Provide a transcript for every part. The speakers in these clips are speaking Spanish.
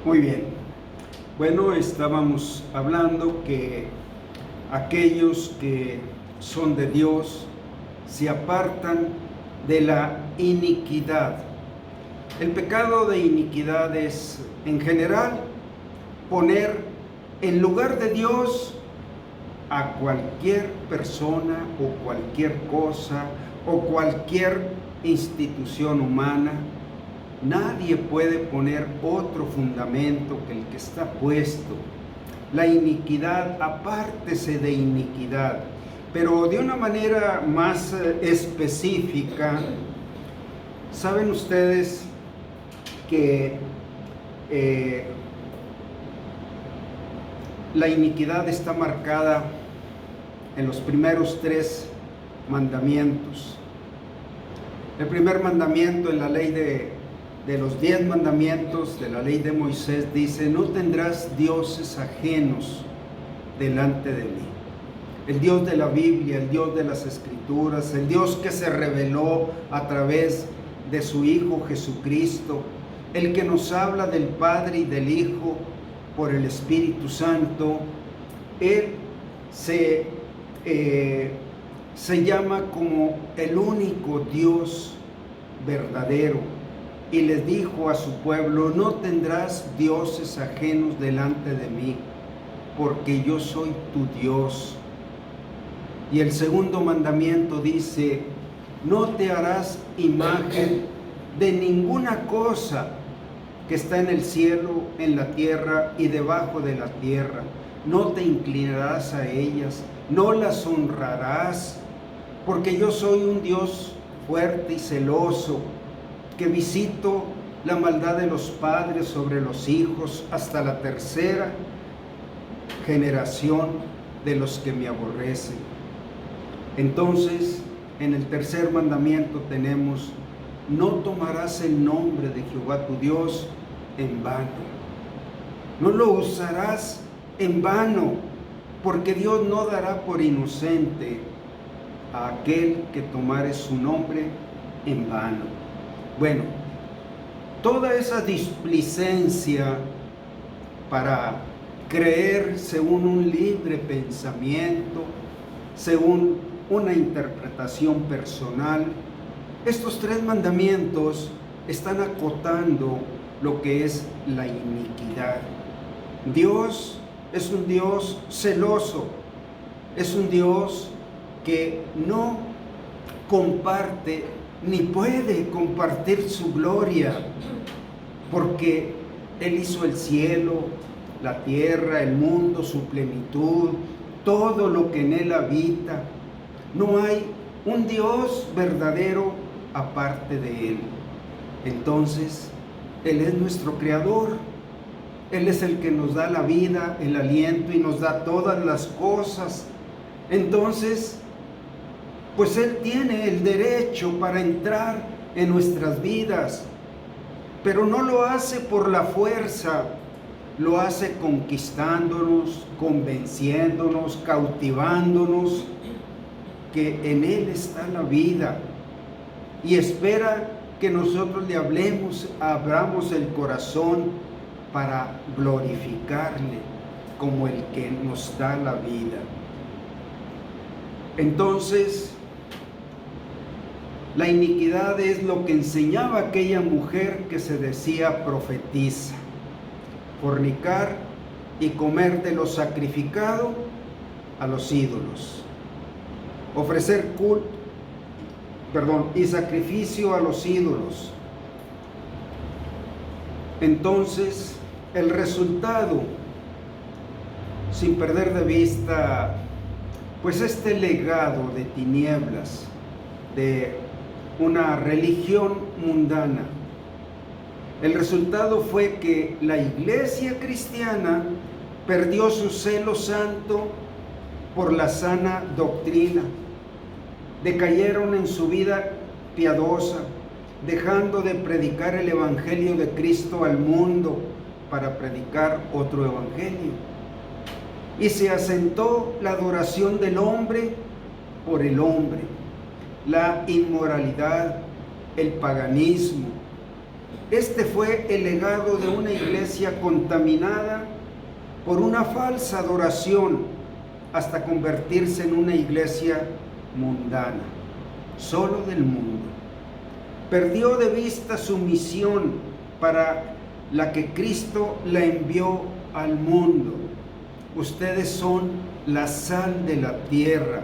Muy bien. Bueno, estábamos hablando que aquellos que son de Dios se apartan de la iniquidad. El pecado de iniquidad es, en general, poner en lugar de Dios a cualquier persona o cualquier cosa o cualquier institución humana. Nadie puede poner otro fundamento que el que está puesto. La iniquidad, apártese de iniquidad. Pero de una manera más específica, saben ustedes que la iniquidad está marcada en los primeros 3 mandamientos. El primer mandamiento en la ley de los 10 mandamientos de la ley de Moisés dice: no tendrás dioses ajenos delante de mí. El Dios de la Biblia, el Dios de las Escrituras, el Dios que se reveló a través de su Hijo Jesucristo, el que nos habla del Padre y del Hijo por el Espíritu Santo. Él se llama como el único Dios verdadero, y les dijo a su pueblo: no tendrás dioses ajenos delante de mí, porque yo soy tu Dios. Y el segundo mandamiento dice: no te harás imagen de ninguna cosa que está en el cielo, en la tierra y debajo de la tierra. No te inclinarás a ellas, no las honrarás, porque yo soy un Dios fuerte y celoso, que visito la maldad de los padres sobre los hijos hasta la 3ª generación de los que me aborrecen. Entonces, en el tercer mandamiento tenemos: no tomarás el nombre de Jehová tu Dios en vano. No lo usarás en vano, porque Dios no dará por inocente a aquel que tomare su nombre en vano. Bueno, toda esa displicencia para creer según un libre pensamiento, según una interpretación personal, estos 3 mandamientos están acotando lo que es la iniquidad. Dios es un Dios celoso, es un Dios que no comparte ni puede compartir su gloria, porque Él hizo el cielo, la tierra, el mundo, su plenitud, todo lo que en Él habita. No hay un Dios verdadero aparte de Él. Entonces, Él es nuestro Creador. Él es el que nos da la vida, el aliento y nos da todas las cosas. Entonces, pues Él tiene el derecho para entrar en nuestras vidas, pero no lo hace por la fuerza, lo hace conquistándonos, convenciéndonos, cautivándonos, que en Él está la vida, y espera que nosotros le abramos el corazón para glorificarle como el que nos da la vida. Entonces, la iniquidad es lo que enseñaba aquella mujer que se decía profetisa: fornicar y comer de lo sacrificado a los ídolos, ofrecer culto, y sacrificio a los ídolos. Entonces, el resultado, sin perder de vista pues este legado de tinieblas, de una religión mundana, el resultado fue que la iglesia cristiana perdió su celo santo por la sana doctrina, decayeron en su vida piadosa, dejando de predicar el evangelio de Cristo al mundo para predicar otro evangelio, y se asentó la adoración del hombre por el hombre, la inmoralidad, el paganismo, Este fue el legado de una iglesia contaminada por una falsa adoración hasta convertirse en una iglesia mundana, solo del mundo. Perdió de vista su misión para la que Cristo la envió al mundo. Ustedes son la sal de la tierra.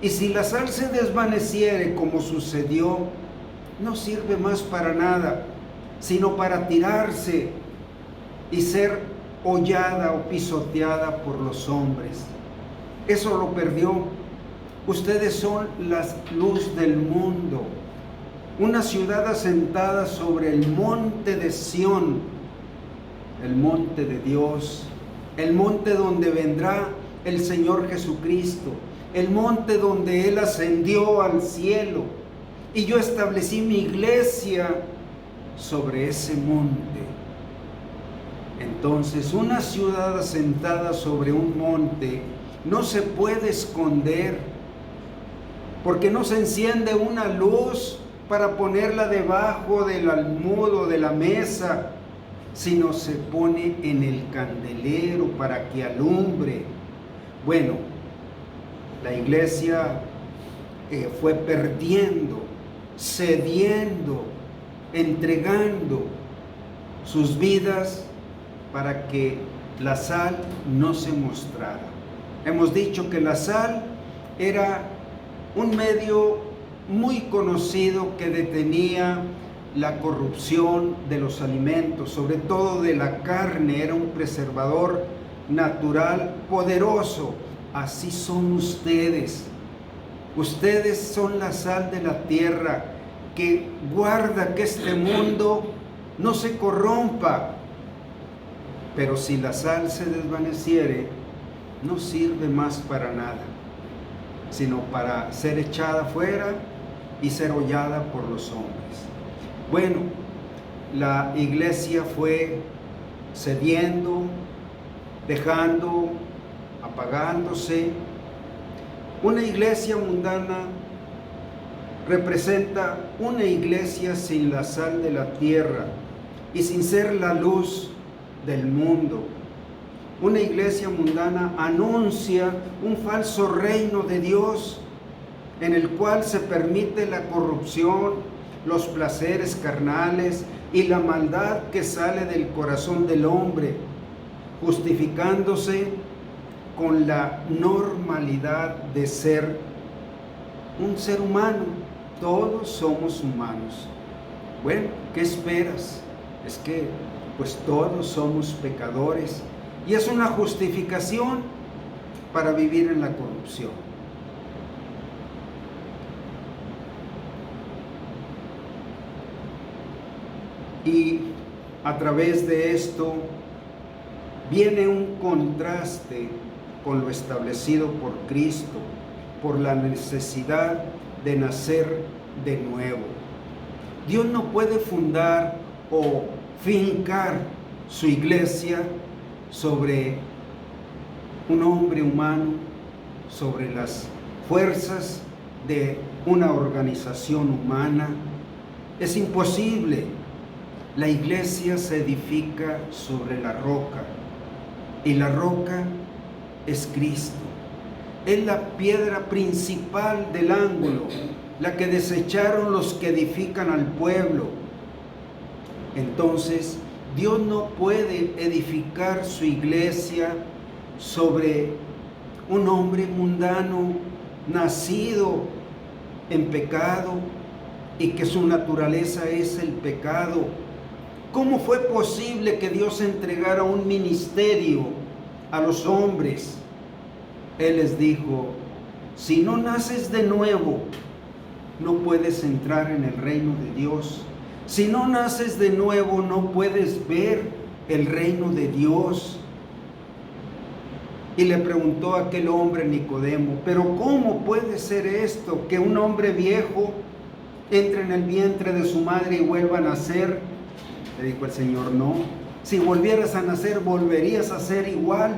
Y si la sal se desvaneciere, como sucedió, no sirve más para nada, sino para tirarse y ser hollada o pisoteada por los hombres. Eso lo perdió. Ustedes son la luz del mundo, una ciudad asentada sobre el monte de Sión, el monte de Dios, el monte donde vendrá el Señor Jesucristo, el monte donde Él ascendió al cielo, y yo establecí mi iglesia sobre ese monte. Entonces, una ciudad asentada sobre un monte no se puede esconder, porque no se enciende una luz para ponerla debajo del almudo de la mesa, sino se pone en el candelero para que alumbre. Bueno, la iglesia fue perdiendo, cediendo, entregando sus vidas para que la sal no se mostrara. Hemos dicho que la sal era un medio muy conocido que detenía la corrupción de los alimentos, sobre todo de la carne. Era un preservador natural poderoso. Así son ustedes. Ustedes son la sal de la tierra que guarda que este mundo no se corrompa. Pero si la sal se desvaneciere, no sirve más para nada, sino para ser echada fuera y ser hollada por los hombres. Bueno, la iglesia fue cediendo, dejando, apagándose. Una iglesia mundana representa una iglesia sin la sal de la tierra y sin ser la luz del mundo. Una iglesia mundana anuncia un falso reino de Dios en el cual se permite la corrupción, los placeres carnales y la maldad que sale del corazón del hombre, justificándose con la normalidad de ser un ser humano. Todos somos humanos. Bueno, ¿qué esperas? Es que pues todos somos pecadores, y es una justificación para vivir en la corrupción. Y a través de esto viene un contraste con lo establecido por Cristo, por la necesidad de nacer de nuevo. Dios no puede fundar o fincar su iglesia sobre un hombre humano, sobre las fuerzas de una organización humana. Es imposible. La iglesia se edifica sobre la roca, y la roca es Cristo. Es la piedra principal del ángulo, la que desecharon los que edifican al pueblo. Entonces, Dios no puede edificar su iglesia sobre un hombre mundano, nacido en pecado, y que su naturaleza es el pecado. ¿Cómo fue posible que Dios entregara un ministerio a los hombres? Él les dijo: si no naces de nuevo, no puedes entrar en el reino de Dios. Si no naces de nuevo, no puedes ver el reino de Dios. Y le preguntó a aquel hombre Nicodemo: pero ¿cómo puede ser esto? Que un hombre viejo entre en el vientre de su madre y vuelva a nacer. Le dijo el Señor: no, si volvieras a nacer, volverías a ser igual.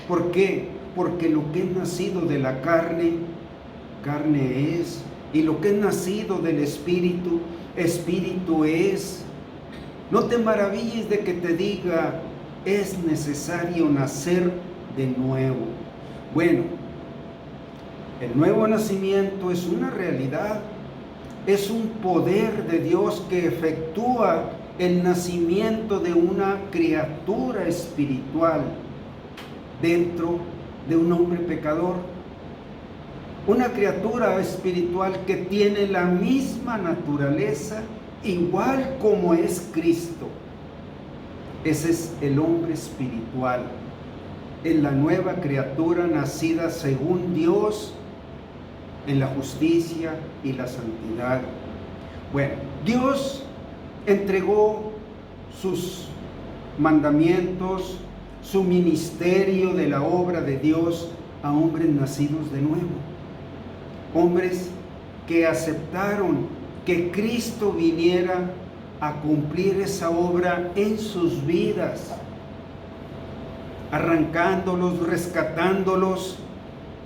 ¿Por qué? Porque lo que es nacido de la carne, carne es, y lo que es nacido del Espíritu, Espíritu es. No te maravilles de que te diga, es necesario nacer de nuevo. Bueno, el nuevo nacimiento es una realidad, es un poder de Dios que efectúa el nacimiento de una criatura espiritual dentro de un hombre pecador. Una criatura espiritual que tiene la misma naturaleza, igual como es Cristo. Ese es el hombre espiritual. Es la nueva criatura nacida según Dios en la justicia y la santidad. Bueno, Dios entregó sus mandamientos, su ministerio de la obra de Dios a hombres nacidos de nuevo. Hombres que aceptaron que Cristo viniera a cumplir esa obra en sus vidas, arrancándolos, rescatándolos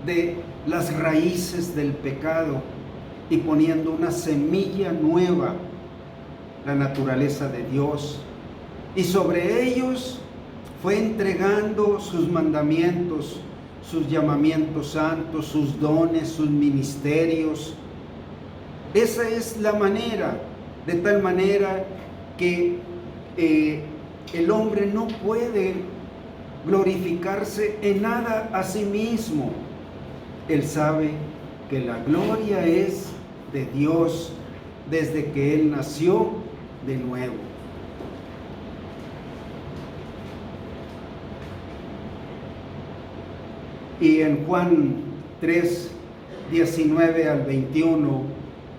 de las raíces del pecado y poniendo una semilla nueva, la naturaleza de Dios. Y sobre ellos fue entregando sus mandamientos, sus llamamientos santos, sus dones, sus ministerios. Esa es la manera, de tal manera que el hombre no puede glorificarse en nada a sí mismo. Él sabe que la gloria es de Dios desde que él nació de nuevo. Y en Juan 3, 19 al 21,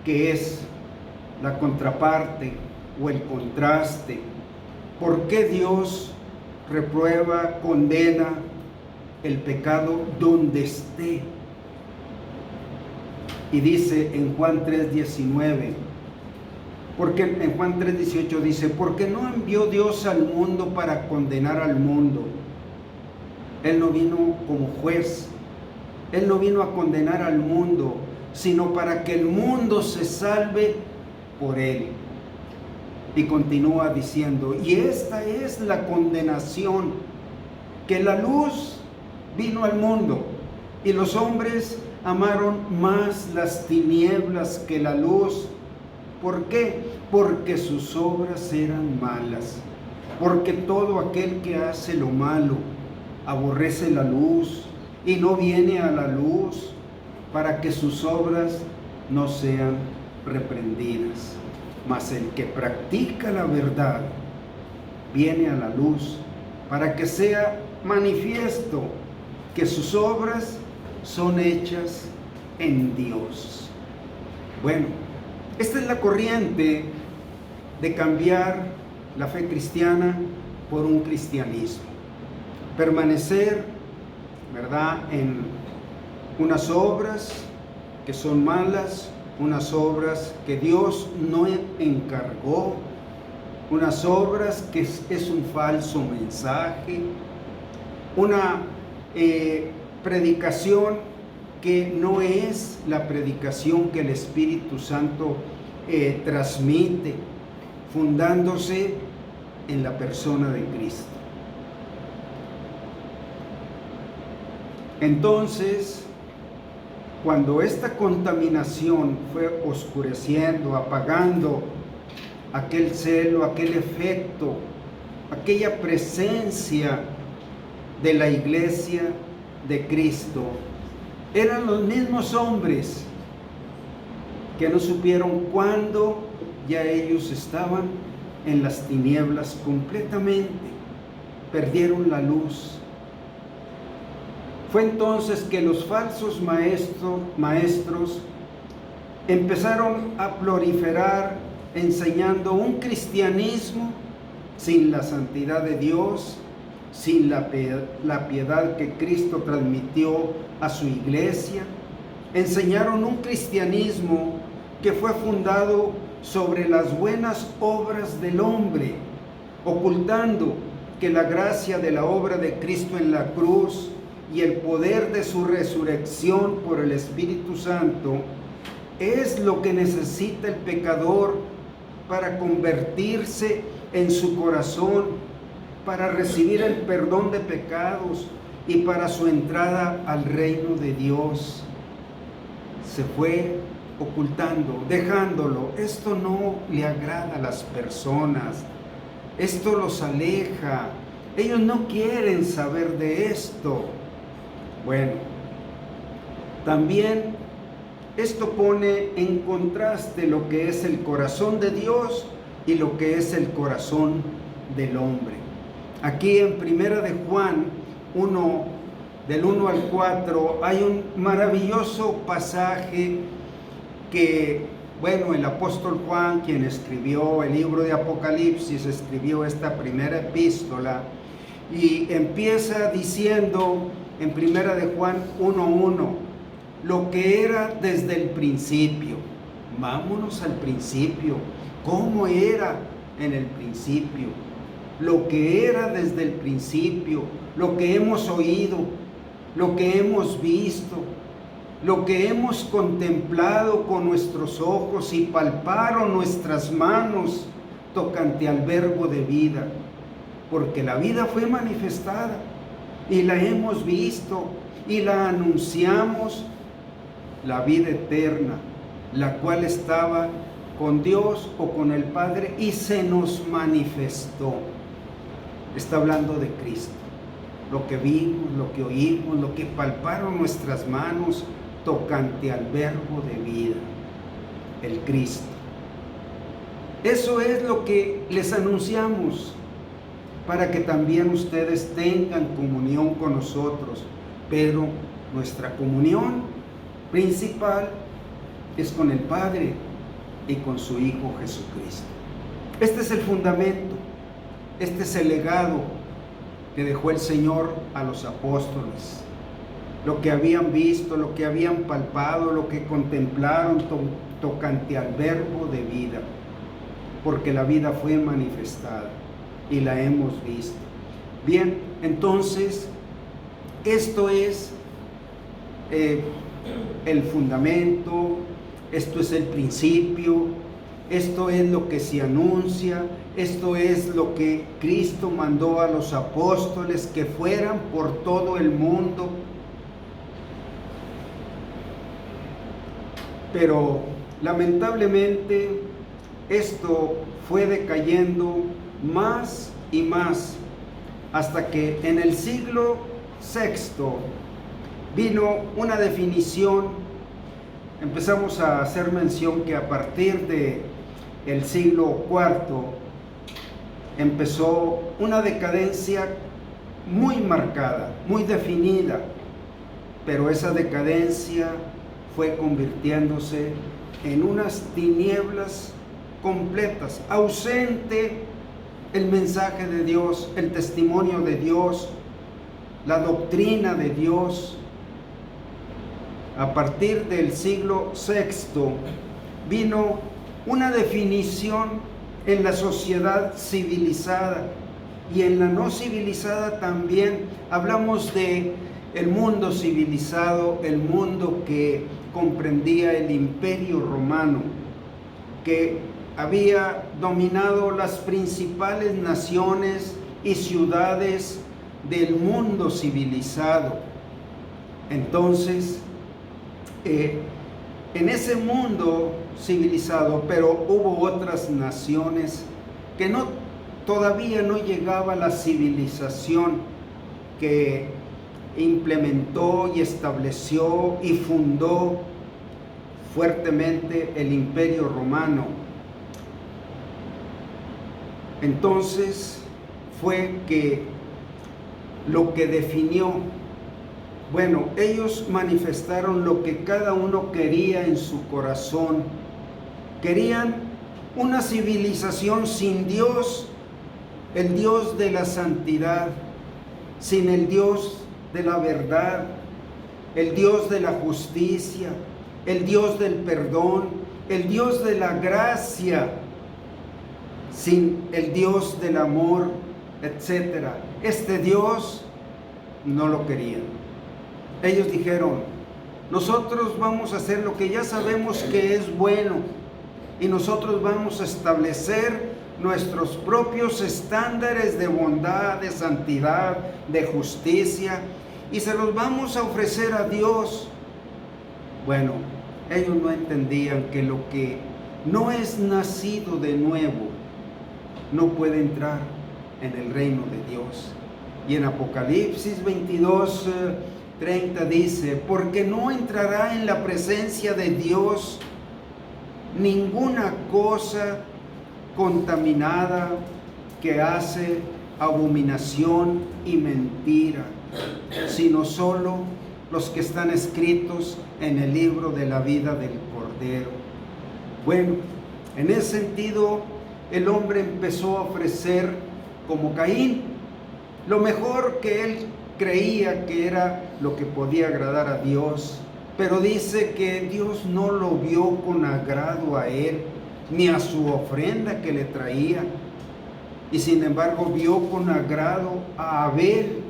que es la contraparte o el contraste, ¿por qué Dios reprueba, condena el pecado donde esté? Y dice en Juan 3:19, porque en Juan 3:18 dice, porque no envió Dios al mundo para condenar al mundo. Él no vino como juez, Él no vino a condenar al mundo, sino para que el mundo se salve por Él. Y continúa diciendo, y esta es la condenación, que la luz vino al mundo, y los hombres amaron más las tinieblas que la luz. ¿Por qué? Porque sus obras eran malas. Porque todo aquel que hace lo malo aborrece la luz y no viene a la luz para que sus obras no sean reprendidas. Mas el que practica la verdad viene a la luz para que sea manifiesto que sus obras son hechas en Dios. Bueno, esta es la corriente de cambiar la fe cristiana por un cristianismo. Permanecer, ¿verdad?, en unas obras que son malas, unas obras que Dios no encargó, unas obras que es un falso mensaje, una predicación que no es la predicación que el Espíritu Santo transmite, fundándose en la persona de Cristo. Entonces, cuando esta contaminación fue oscureciendo, apagando aquel celo, aquel efecto, aquella presencia de la iglesia de Cristo, eran los mismos hombres que no supieron cuándo ya ellos estaban en las tinieblas completamente, perdieron la luz. Fue entonces que los falsos maestros empezaron a proliferar enseñando un cristianismo sin la santidad de Dios, sin la piedad que Cristo transmitió a su iglesia. Enseñaron un cristianismo que fue fundado sobre las buenas obras del hombre, ocultando que la gracia de la obra de Cristo en la cruz y el poder de su resurrección por el Espíritu Santo es lo que necesita el pecador para convertirse en su corazón para recibir el perdón de pecados y para su entrada al reino de Dios. Se fue ocultando, dejándolo. Esto no le agrada a las personas. Esto los aleja. Ellos no quieren saber de esto. Bueno, también esto pone en contraste lo que es el corazón de Dios y lo que es el corazón del hombre. Aquí en Primera de Juan 1, del 1 al 4, hay un maravilloso pasaje que, bueno, el apóstol Juan, quien escribió el libro de Apocalipsis, escribió esta primera epístola y empieza diciendo en Primera de Juan 1:1, lo que era desde el principio. Vámonos al principio. ¿Cómo era en el principio? Lo que era desde el principio, lo que hemos oído, lo que hemos visto, lo que hemos contemplado con nuestros ojos y palparon nuestras manos tocante al verbo de vida, porque la vida fue manifestada y la hemos visto y la anunciamos, la vida eterna, la cual estaba con Dios o con el Padre y se nos manifestó. Está hablando de Cristo, lo que vimos, lo que oímos, lo que palparon nuestras manos tocante al verbo de vida, el Cristo. Eso es lo que les anunciamos, para que también ustedes tengan comunión con nosotros, pero nuestra comunión principal es con el Padre y con su Hijo Jesucristo. Este es el fundamento, este es el legado que dejó el Señor a los apóstoles. Lo que habían visto, lo que habían palpado, lo que contemplaron tocante al verbo de vida, porque la vida fue manifestada y la hemos visto. Bien, entonces, esto es el fundamento, esto es el principio, esto es lo que se anuncia, esto es lo que Cristo mandó a los apóstoles que fueran por todo el mundo. Pero lamentablemente esto fue decayendo más y más hasta que en el siglo VI vino una definición. Empezamos a hacer mención que a partir del siglo IV empezó una decadencia muy marcada, muy definida, pero esa decadencia fue convirtiéndose en unas tinieblas completas, ausente el mensaje de Dios, el testimonio de Dios, la doctrina de Dios. A partir del siglo VI vino una definición en la sociedad civilizada y en la no civilizada también. Hablamos de el mundo civilizado, el mundo que comprendía el Imperio Romano, que había dominado las principales naciones y ciudades del mundo civilizado. Entonces, en ese mundo civilizado, pero hubo otras naciones que todavía no llegaba a la civilización que implementó y estableció y fundó fuertemente el Imperio Romano. Entonces fue que lo que definió, bueno, ellos manifestaron lo que cada uno quería en su corazón. Querían una civilización sin Dios, el Dios de la santidad, sin el Dios de la verdad, el Dios de la justicia, el Dios del perdón, el Dios de la gracia, sin el Dios del amor, etc. Este Dios no lo querían. Ellos dijeron, nosotros vamos a hacer lo que ya sabemos que es bueno y nosotros vamos a establecer nuestros propios estándares de bondad, de santidad, de justicia, y se los vamos a ofrecer a Dios. Bueno, ellos no entendían que lo que no es nacido de nuevo no puede entrar en el reino de Dios. Y en Apocalipsis 22:30 dice: porque no entrará en la presencia de Dios ninguna cosa contaminada que hace abominación y mentira, sino solo los que están escritos en el libro de la vida del Cordero. Bueno, en ese sentido, el hombre empezó a ofrecer, como Caín, lo mejor que él creía que era lo que podía agradar a Dios, pero dice que Dios no lo vio con agrado a él, ni a su ofrenda que le traía, y sin embargo vio con agrado a Abel,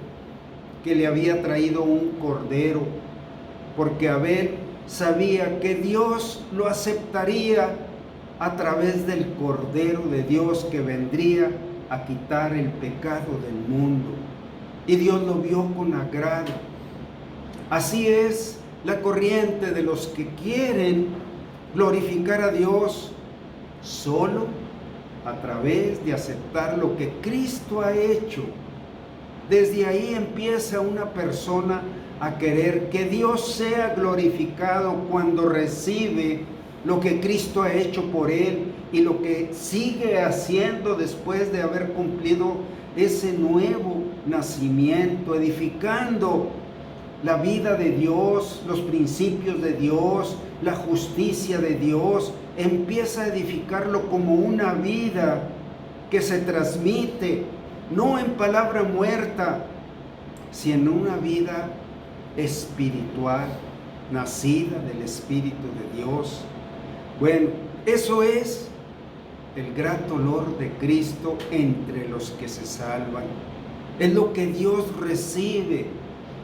que le había traído un cordero, porque Abel sabía que Dios lo aceptaría a través del Cordero de Dios que vendría a quitar el pecado del mundo, y Dios lo vio con agrado. Así es la corriente de los que quieren glorificar a Dios solo a través de aceptar lo que Cristo ha hecho. Desde ahí empieza una persona a querer que Dios sea glorificado cuando recibe lo que Cristo ha hecho por él y lo que sigue haciendo después de haber cumplido ese nuevo nacimiento, edificando la vida de Dios, los principios de Dios, la justicia de Dios. Empieza a edificarlo como una vida que se transmite, no en palabra muerta, sino en una vida espiritual, nacida del Espíritu de Dios. Bueno, eso es el grato olor de Cristo entre los que se salvan. Es lo que Dios recibe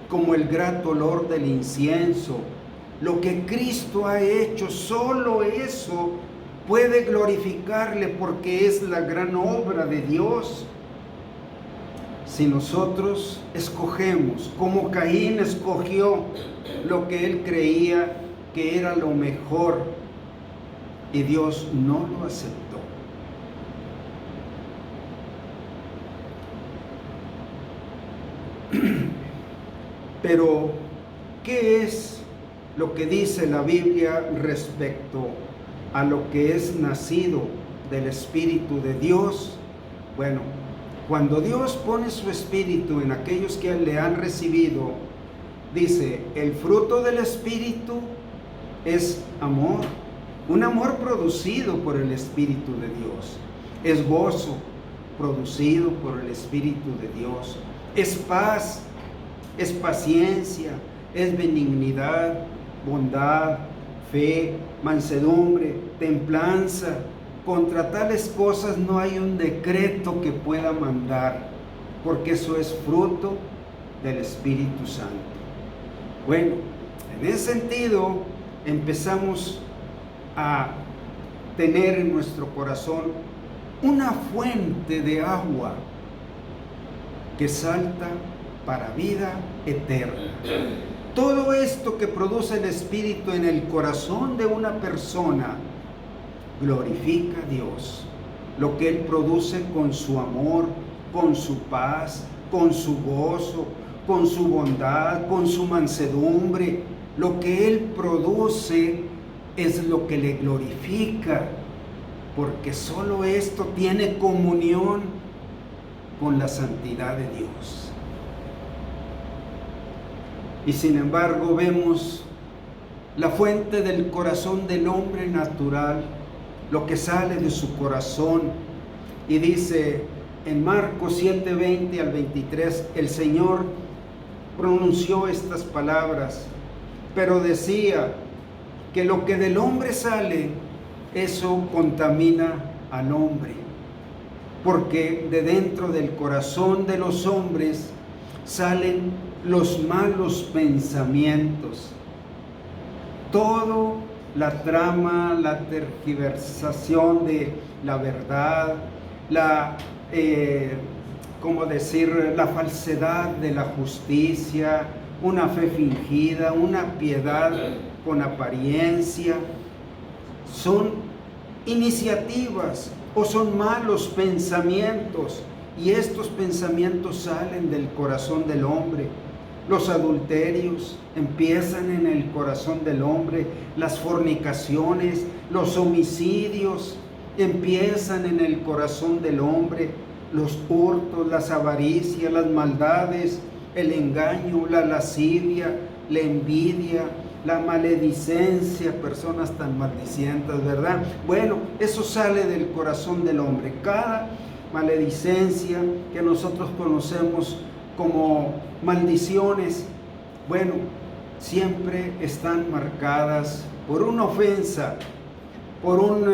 como el grato olor del incienso. Lo que Cristo ha hecho, solo eso puede glorificarle, porque es la gran obra de Dios. Si nosotros escogemos, como Caín escogió lo que él creía que era lo mejor, y Dios no lo aceptó. Pero, ¿qué es lo que dice la Biblia respecto a lo que es nacido del Espíritu de Dios? Bueno, cuando Dios pone su Espíritu en aquellos que le han recibido, dice, el fruto del Espíritu es amor, un amor producido por el Espíritu de Dios. Es gozo, producido por el Espíritu de Dios. Es paz, es paciencia, es benignidad, bondad, fe, mansedumbre, templanza. Contra tales cosas no hay un decreto que pueda mandar, porque eso es fruto del Espíritu Santo. Bueno, en ese sentido empezamos a tener en nuestro corazón una fuente de agua que salta para vida eterna. Todo esto que produce el Espíritu en el corazón de una persona glorifica a Dios. Lo que Él produce con su amor, con su paz, con su gozo, con su bondad, con su mansedumbre, lo que Él produce es lo que le glorifica, porque solo esto tiene comunión con la santidad de Dios. Y sin embargo vemos la fuente del corazón del hombre natural, lo que sale de su corazón, y dice en Marcos 7:20 al 23, el Señor pronunció estas palabras, pero decía que lo que del hombre sale, eso contamina al hombre, porque de dentro del corazón de los hombres salen los malos pensamientos, todo la trama, la tergiversación de la verdad, la, ¿cómo decir?, la falsedad de la justicia, una fe fingida, una piedad con apariencia. Son iniciativas o son malos pensamientos, y estos pensamientos salen del corazón del hombre. Los adulterios empiezan en el corazón del hombre, las fornicaciones, los homicidios empiezan en el corazón del hombre, los hurtos, las avaricias, las maldades, el engaño, la lascivia, la envidia, la maledicencia, personas tan maldicientas, ¿verdad? Bueno, eso sale del corazón del hombre. Cada maledicencia que nosotros conocemos como maldiciones, bueno, siempre están marcadas por una ofensa, por un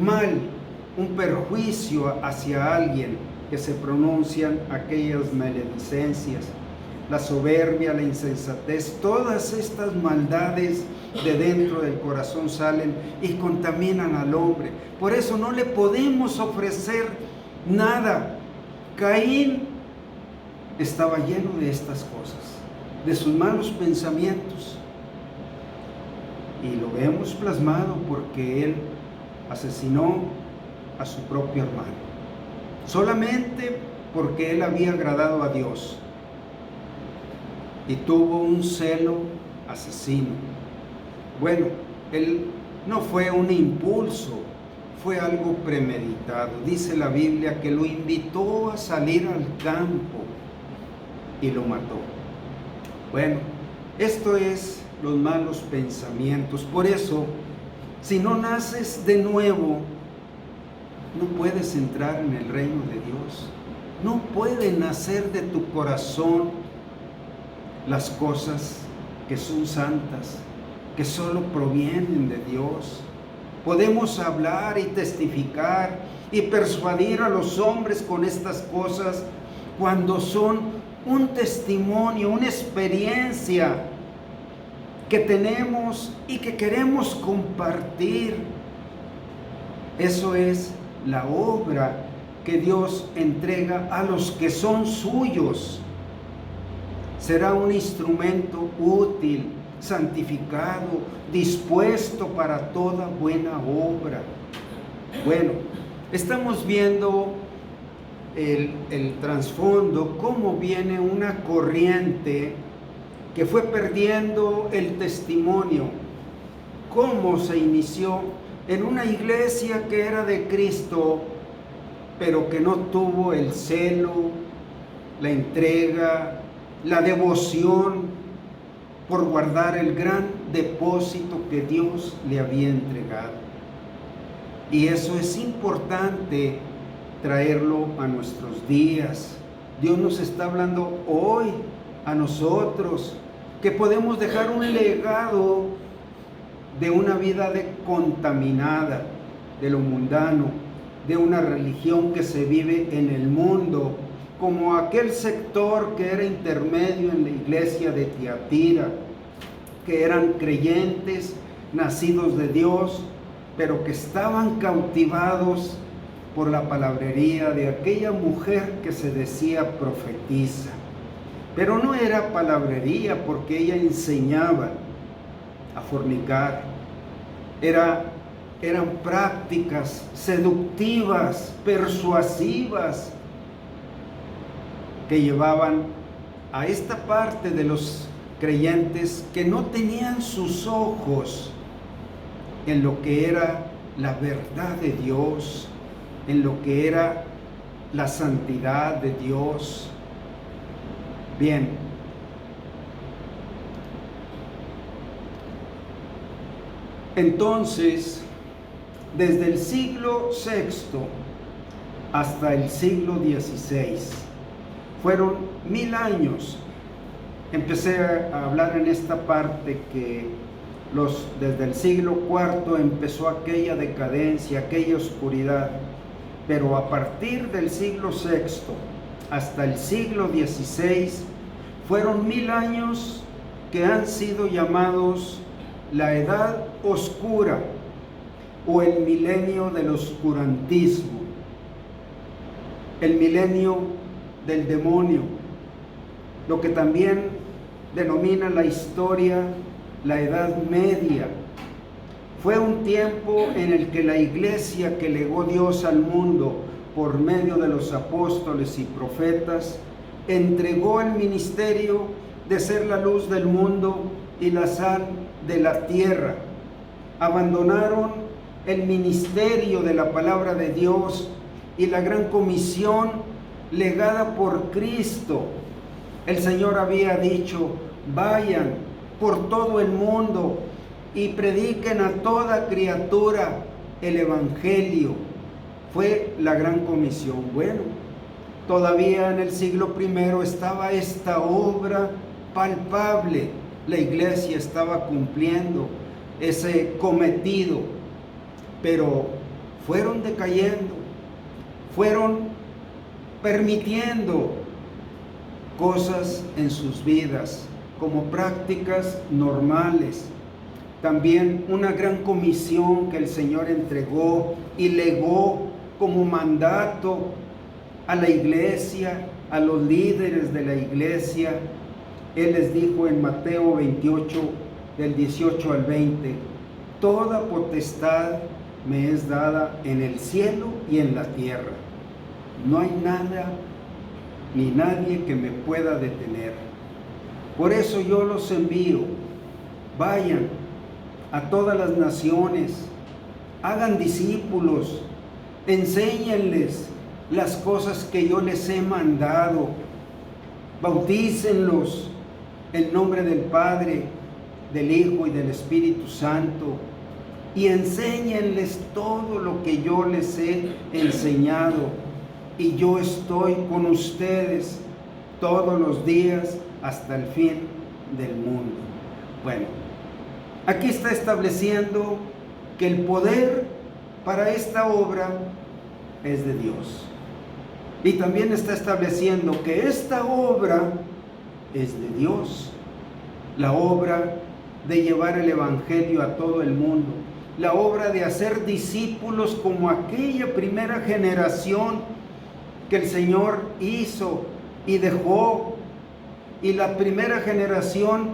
mal, un perjuicio hacia alguien, que se pronuncian aquellas maledicencias. La soberbia, la insensatez, todas estas maldades de dentro del corazón salen y contaminan al hombre. Por eso no le podemos ofrecer nada. Caín estaba lleno de estas cosas, de sus malos pensamientos, y lo vemos plasmado porque él asesinó a su propio hermano, solamente porque él había agradado a Dios, y tuvo un celo asesino. Bueno, él no fue un impulso, fue algo premeditado. Dice la Biblia que lo invitó a salir al campo y lo mató. Bueno, esto es los malos pensamientos. Por eso, si no naces de nuevo, no puedes entrar en el reino de Dios. No puede nacer de tu corazón las cosas que son santas, que solo provienen de Dios. Podemos hablar y testificar y persuadir a los hombres con estas cosas cuando son un testimonio, una experiencia que tenemos y que queremos compartir. Eso es la obra que Dios entrega a los que son suyos. Será un instrumento útil, santificado, dispuesto para toda buena obra. Bueno, estamos viendo el trasfondo, cómo viene una corriente que fue perdiendo el testimonio, cómo se inició en una iglesia que era de Cristo, pero que no tuvo el celo, la entrega, la devoción por guardar el gran depósito que Dios le había entregado. Y eso es importante traerlo a nuestros días. Dios nos está hablando hoy a nosotros que podemos dejar un legado de una vida contaminada, de lo mundano, de una religión que se vive en el mundo, como aquel sector que era intermedio en la iglesia de Tiatira, que eran creyentes, nacidos de Dios, pero que estaban cautivados por la palabrería de aquella mujer que se decía profetisa. Pero no era palabrería, porque ella enseñaba a fornicar. Eran prácticas seductivas, persuasivas, que llevaban a esta parte de los creyentes que no tenían sus ojos en lo que era la verdad de Dios, en lo que era la santidad de Dios. Bien, entonces, desde el siglo VI hasta el siglo XVI, fueron 1000 años. Empecé a hablar en esta parte que desde el siglo IV empezó aquella decadencia, aquella oscuridad, pero a partir del siglo VI hasta el siglo XVI fueron 1000 años que han sido llamados la Edad Oscura, o el milenio del oscurantismo, el milenio del demonio, lo que también denomina la historia la Edad Media. Fue un tiempo en el que la iglesia que legó Dios al mundo por medio de los apóstoles y profetas entregó el ministerio de ser la luz del mundo y la sal de la tierra. Abandonaron el ministerio de la palabra de Dios y la gran comisión legada por Cristo. El Señor había dicho: vayan por todo el mundo y prediquen a toda criatura el Evangelio. Fue la gran comisión. Bueno, todavía en el siglo I estaba esta obra palpable. La iglesia estaba cumpliendo ese cometido, pero fueron decayendo, fueron permitiendo cosas en sus vidas como prácticas normales. También una gran comisión que el Señor entregó y legó como mandato a la iglesia, a los líderes de la iglesia. Él les dijo en Mateo 28, del 18 al 20, toda potestad me es dada en el cielo y en la tierra. No hay nada ni nadie que me pueda detener. Por eso yo los envío. Vayan a todas las naciones, hagan discípulos, enséñenles las cosas que yo les he mandado, bautícenlos en nombre del Padre, del Hijo y del Espíritu Santo, y enséñenles todo lo que yo les he enseñado, y yo estoy con ustedes todos los días hasta el fin del mundo. Bueno, aquí está estableciendo que el poder para esta obra es de Dios. Y también está estableciendo que esta obra es de Dios. La obra de llevar el Evangelio a todo el mundo. La obra de hacer discípulos como aquella primera generación que el Señor hizo y dejó. Y la primera generación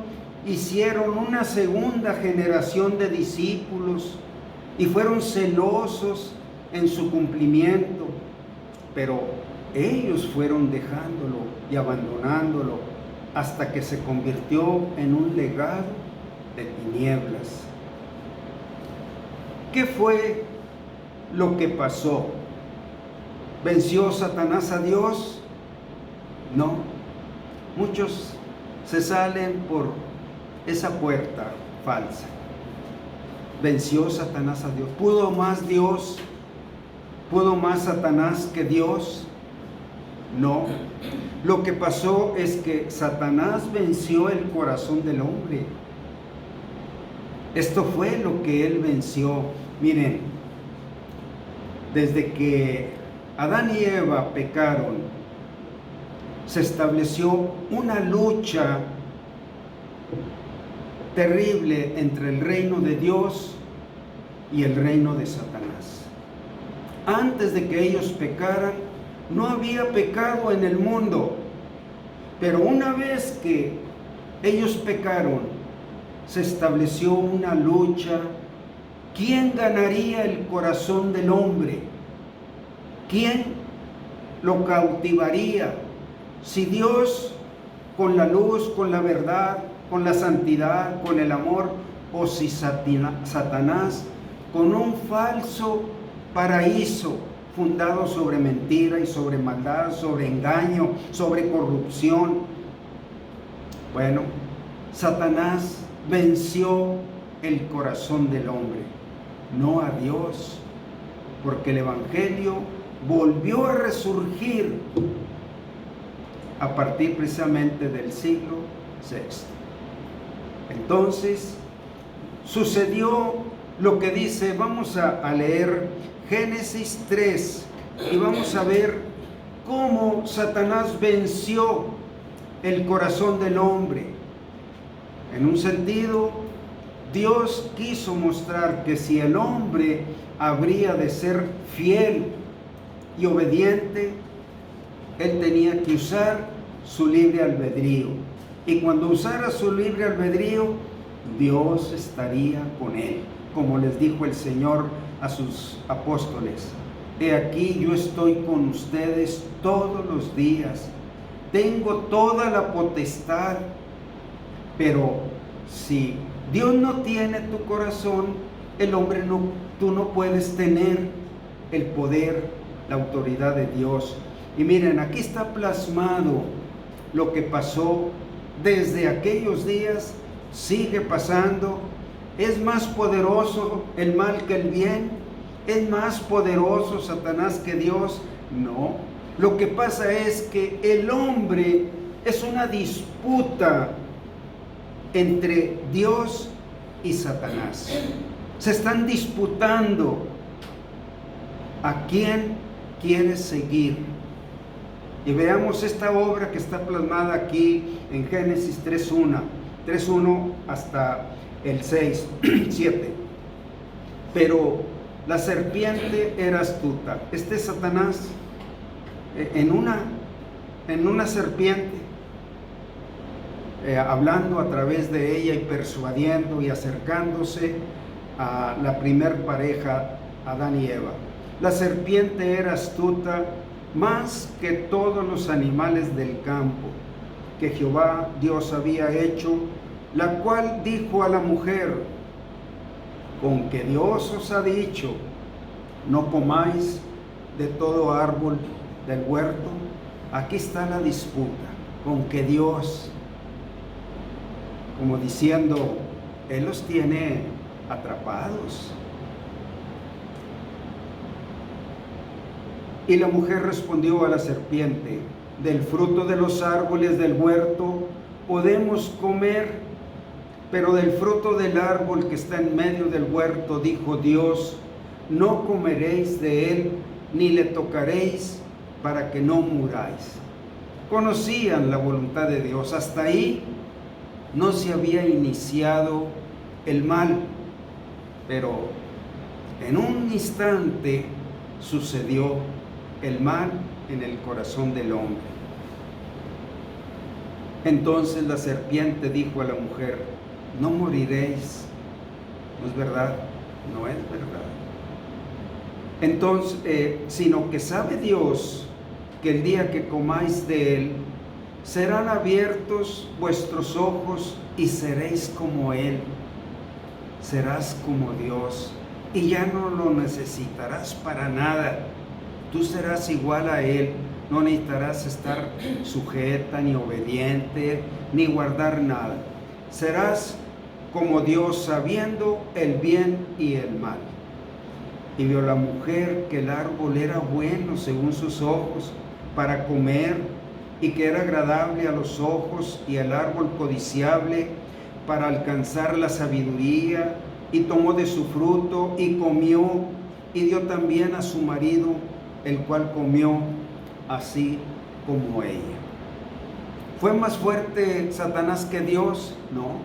hicieron una segunda generación de discípulos y fueron celosos en su cumplimiento, pero ellos fueron dejándolo y abandonándolo hasta que se convirtió en un legado de tinieblas. ¿Qué fue lo que pasó? ¿Venció Satanás a Dios? No. Muchos se salen por esa puerta falsa. ¿Venció Satanás a Dios? ¿Pudo más Dios? ¿Pudo más Satanás que Dios? No. Lo que pasó es que Satanás venció el corazón del hombre. Esto fue lo que él venció. Miren, desde que Adán y Eva pecaron, se estableció una lucha terrible entre el reino de Dios y el reino de Satanás. Antes de que ellos pecaran, no había pecado en el mundo, pero una vez que ellos pecaron, se estableció una lucha. ¿Quién ganaría el corazón del hombre? ¿Quién lo cautivaría? Si Dios, con la luz, con la verdad, con la santidad, con el amor, o si Satanás, con un falso paraíso fundado sobre mentira y sobre maldad, sobre engaño, sobre corrupción. Bueno, Satanás venció el corazón del hombre, no a Dios, porque el Evangelio volvió a resurgir a partir precisamente del siglo VI. Entonces, sucedió lo que dice, vamos a leer Génesis 3 y vamos a ver cómo Satanás venció el corazón del hombre. En un sentido, Dios quiso mostrar que si el hombre habría de ser fiel y obediente, él tenía que usar su libre albedrío. Y cuando usara su libre albedrío, Dios estaría con él, como les dijo el Señor a sus apóstoles: he aquí, yo estoy con ustedes todos los días, tengo toda la potestad. Pero si Dios no tiene tu corazón, el hombre tú no puedes tener el poder, la autoridad de Dios. Y miren, aquí está plasmado lo que pasó desde aquellos días, sigue pasando. ¿Es más poderoso el mal que el bien? ¿Es más poderoso Satanás que Dios? No. Lo que pasa es que el hombre es una disputa entre Dios y Satanás. Se están disputando a quién quiere seguir. Y veamos esta obra que está plasmada aquí en Génesis 3:1 hasta el 6:7. Pero la serpiente era astuta. Este Satanás en una serpiente, hablando a través de ella y persuadiendo y acercándose a la primer pareja, Adán y Eva. La serpiente era astuta más que todos los animales del campo que Jehová Dios había hecho, la cual dijo a la mujer: con que Dios os ha dicho, no comáis de todo árbol del huerto. Aquí está la disputa, con que Dios, como diciendo, Él los tiene atrapados. Y la mujer respondió a la serpiente: del fruto de los árboles del huerto podemos comer, pero del fruto del árbol que está en medio del huerto, dijo Dios, no comeréis de él, ni le tocaréis, para que no muráis. Conocían la voluntad de Dios. Hasta ahí no se había iniciado el mal, pero en un instante sucedió el mal en el corazón del hombre. Entonces la serpiente dijo a la mujer: no moriréis. ¿No es verdad? No es verdad. Entonces, sino que sabe Dios que el día que comáis de él, serán abiertos vuestros ojos y seréis como él. Serás como Dios y ya no lo necesitarás para nada. Tú serás igual a él. No necesitarás estar sujeta, ni obediente, ni guardar nada. Serás como Dios, sabiendo el bien y el mal. Y vio la mujer que el árbol era bueno según sus ojos para comer, y que era agradable a los ojos, y el árbol codiciable para alcanzar la sabiduría, y tomó de su fruto y comió, y dio también a su marido, el cual comió así como ella. ¿Fue más fuerte Satanás que Dios? No,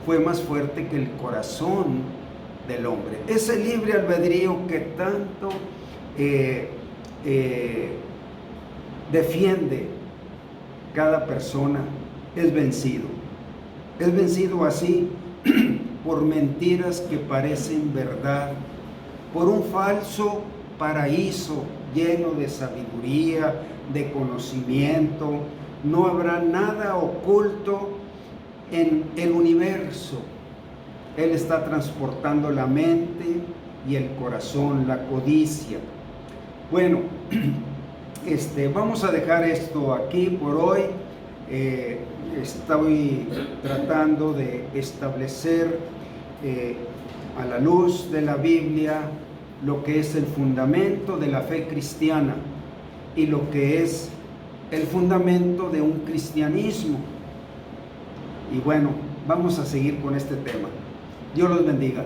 fue más fuerte que el corazón del hombre. Ese libre albedrío que tanto defiende cada persona es vencido. Es vencido así por mentiras que parecen verdad, por un falso paraíso lleno de sabiduría, de conocimiento. No habrá nada oculto en el universo. Él está transportando la mente y el corazón, la codicia. Bueno, vamos a dejar esto aquí por hoy. Estoy tratando de establecer a la luz de la Biblia lo que es el fundamento de la fe cristiana y lo que es el fundamento de un cristianismo. Y bueno, vamos a seguir con este tema. Dios los bendiga.